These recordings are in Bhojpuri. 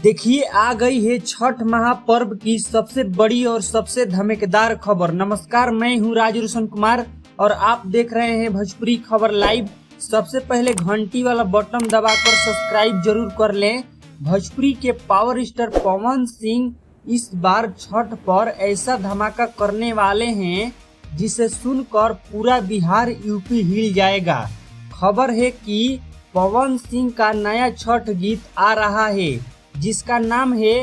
देखिए आ गई है छठ महापर्व की सबसे बड़ी और सबसे धमाकेदार खबर। नमस्कार, मैं हूं राज रोशन कुमार और आप देख रहे हैं भोजपुरी खबर लाइव। सबसे पहले घंटी वाला बटन दबाकर सब्सक्राइब जरूर कर लें। भोजपुरी के पावर स्टार पवन सिंह इस बार छठ पर ऐसा धमाका करने वाले हैं जिसे सुनकर पूरा बिहार यूपी हिल जाएगा। खबर है कि पवन सिंह का नया छठ गीत आ रहा है जिसका नाम है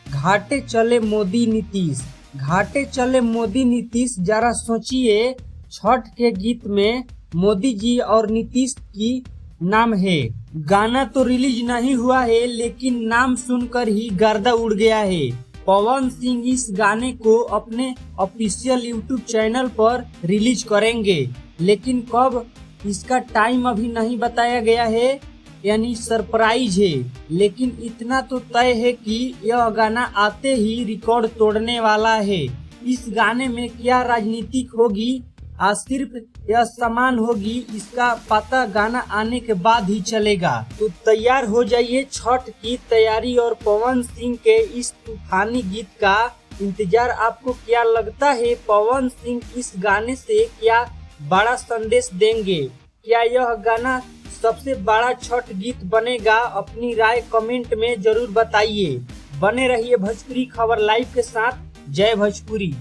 घाटे चले मोदी नीतीश। घाटे चले मोदी नीतीश, जरा सोचिए, छठ के गीत में मोदी जी और नीतीश की नाम है। गाना तो रिलीज नहीं हुआ है लेकिन नाम सुनकर ही गर्दा उड़ गया है। पवन सिंह इस गाने को अपने ऑफिशियल यूट्यूब चैनल पर रिलीज करेंगे, लेकिन कब इसका टाइम अभी नहीं बताया गया है, यानी सरप्राइज है। लेकिन इतना तो तय है कि यह गाना आते ही रिकॉर्ड तोड़ने वाला है। इस गाने में क्या राजनीतिक होगी, सिर्फ यह सामान होगी, इसका पता गाना आने के बाद ही चलेगा। तो तैयार हो जाइए छठ की तैयारी और पवन सिंह के इस तूफानी गीत का इंतजार। आपको क्या लगता है, पवन सिंह इस गाने से क्या बड़ा संदेश देंगे? क्या यह गाना सबसे बड़ा छठ गीत बनेगा? अपनी राय कमेंट में जरूर बताइए। बने रहिए भोजपुरी खबर लाइव के साथ। जय भोजपुरी।